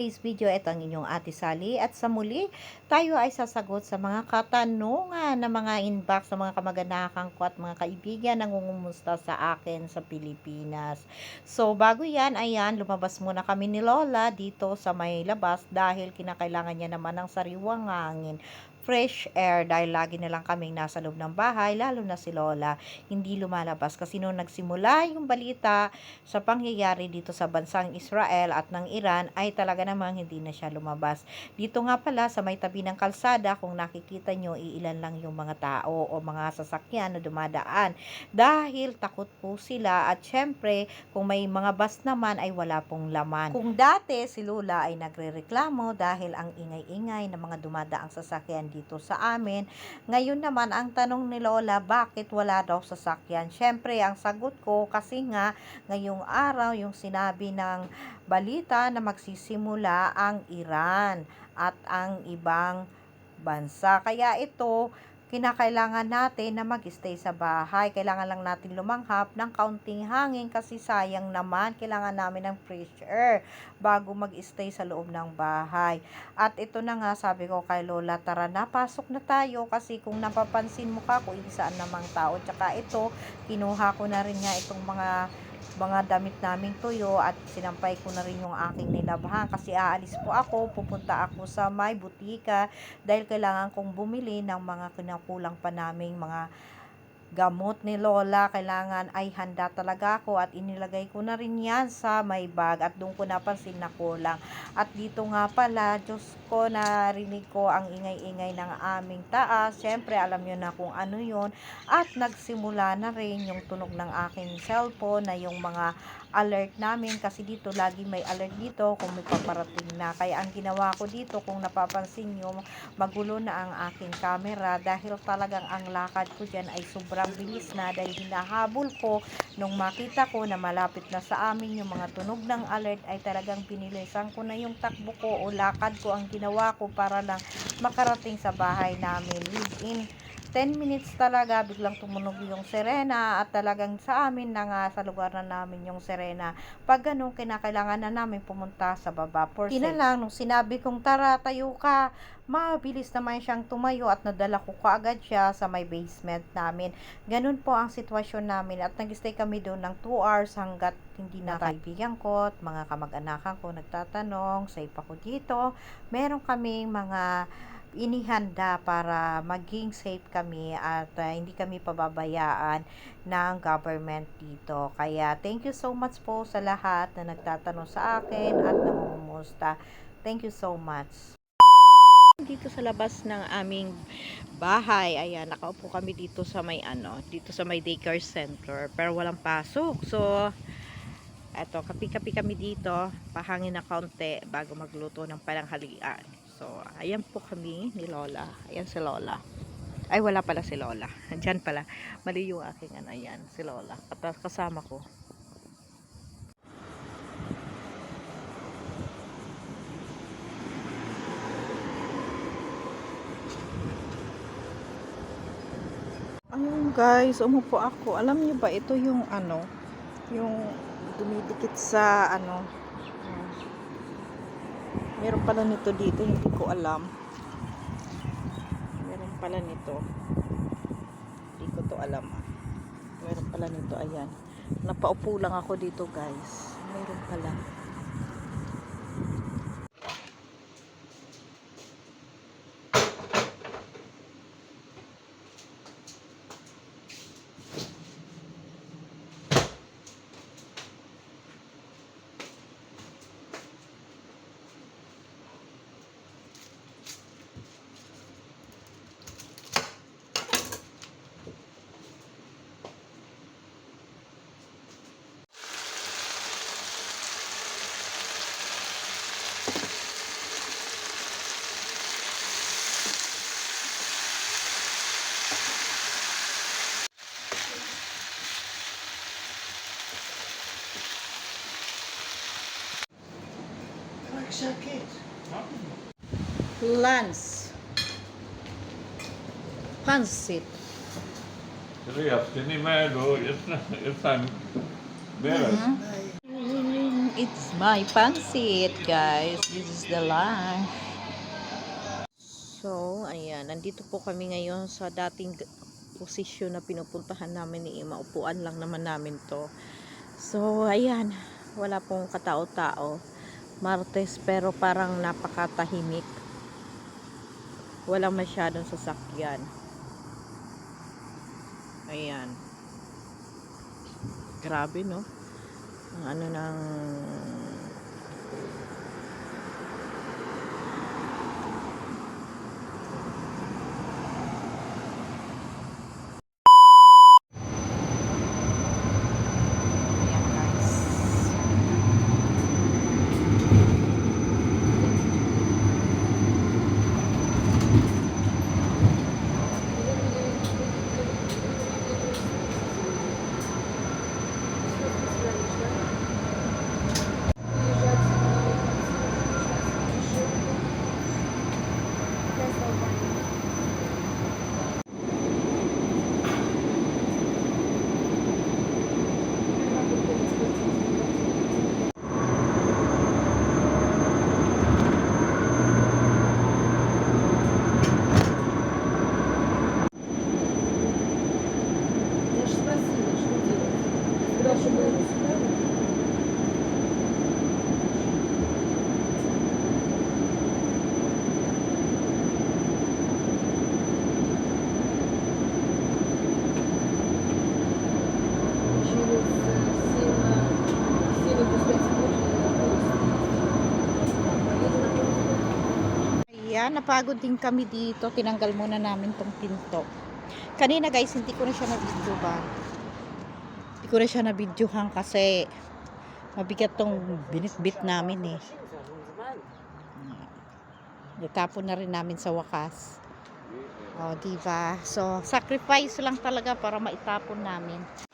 Today's video, ito ang inyong Ate Sally at sa muli, tayo ay sasagot sa mga katanungan ng mga inbox ng mga kamag-anakan ko at mga kaibigan na nangungumusta sa akin sa Pilipinas. So, bago yan, ayan, lumabas muna kami ni Lola dito sa may labas dahil kinakailangan niya naman ng sariwang hangin, fresh air dahil lagi na lang kaming nasa loob ng bahay, lalo na si Lola, hindi lumalabas kasi noong nagsimula yung balita sa pangyayari dito sa bansang Israel at ng Iran ay talaga namang hindi na siya lumabas. Dito nga pala sa may tabi ng kalsada, kung nakikita nyo, iilan lang yung mga tao o mga sasakyan na dumadaan dahil takot po sila at syempre kung may mga bus naman ay wala pong laman. Kung dati si Lola ay nagrereklamo dahil ang ingay-ingay ng mga dumadaang sasakyan dito sa amin, ngayon naman ang tanong ni Lola, bakit wala daw sasakyan? Syempre ang sagot ko, kasi nga ngayong araw yung sinabi ng balita na magsisimula ang Iran at ang ibang bansa. Kaya ito, kinakailangan natin na mag-stay sa bahay. Kailangan lang natin lumanghap ng kaunting hangin kasi sayang naman. Kailangan namin ng fresh air bago mag-stay sa loob ng bahay. At ito na nga, sabi ko kay Lola, tara na, pasok na tayo kasi kung napapansin mo ka, kung saan namang tao. Tsaka ito, kinuha ko na rin nga itong mga damit naming tuyo at sinampay ko na rin yung aking nilabhan kasi aalis po ako, pupunta ako sa may butika dahil kailangan kong bumili ng mga kinakulang pa naming mga gamot ni Lola. Kailangan ay handa talaga ako at inilagay ko na rin yan sa may bag at doon ko napansin na kulang. At dito nga pala, Diyos ko, narinig ko ang ingay-ingay ng aming taas. Siyempre, alam nyo na kung ano yun. At nagsimula na rin yung tunog ng aking cellphone na yung mga alert namin kasi dito lagi may alert dito kung may paparating na. Kaya ang ginawa ko dito, kung napapansin nyo, magulo na ang aking camera dahil talagang ang lakad ko dyan ay sobrang bilis na dahil hinahabol ko nung makita ko na malapit na sa amin yung mga tunog ng alert ay talagang pinilisan ko na yung takbo ko o lakad ko. Ang ginawa ko para lang makarating sa bahay namin within 10 minutes talaga biglang tumunog yung sirena at talagang sa amin na nga sa lugar na namin yung sirena. Pag ganun, kinakailangan na namin pumunta sa baba. Tina lang, nung sinabi kong tara, tayo ka, mabilis naman siyang tumayo at nadala ko kaagad siya sa may basement namin. Ganun po ang sitwasyon namin at nag-stay kami doon ng 2 hours hanggat hindi na kaibigan ko at mga kamag-anakan ko nagtatanong, safe ako dito. Meron kaming mga inihanda para maging safe kami at hindi kami pababayaan ng government dito. Kaya thank you so much po sa lahat na nagtatanong sa akin at nangungumusta. Thank you so much. Dito sa labas ng aming bahay, ayan, nakaupo kami dito sa may dito sa may daycare center pero walang pasok. So eto, kapi-kapi kami dito, pahangin na kaunti bago magluto ng pananghalian. So, ayan po kami ni Lola. Ayan si Lola. Ay, wala pala si Lola. Diyan pala. Mali yung aking ayan, si Lola. Kasama ko. Ayun guys, umupo ako. Alam niyo ba, ito yung yung dumidikit sa meron pala nito dito, hindi ko alam. Meron pala nito. Hindi ko to alam. Meron pala nito, ayan. Napaupo lang ako dito, guys. Meron pala. Lance. Pansit. Röstning med då, ett berätt. It's my pansit, guys. This is the lunch. So, ayan. Nandito po kami ngayon sa dating posisyon na pinupuntahan namin ni Ima. Upuan lang naman namin to. So, ayan. Wala pong katao-tao. Martes, pero parang napakatahimik. Walang masyadong sasakyan. Ayan. Grabe, no? Ang ano ng ayan, guys. Я же спросила, что делать. Сказала, что было сюда. Через 7 минут Ayan, napagod din kami dito. Tinanggal muna namin tong pinto. Kanina, guys, hindi ko na siya na-videohan. Hindi ko na siya na-videohan kasi mabigat tong binitbit namin eh. Natapon na rin namin sa wakas. O, diba? So, sacrifice lang talaga para maitapon namin.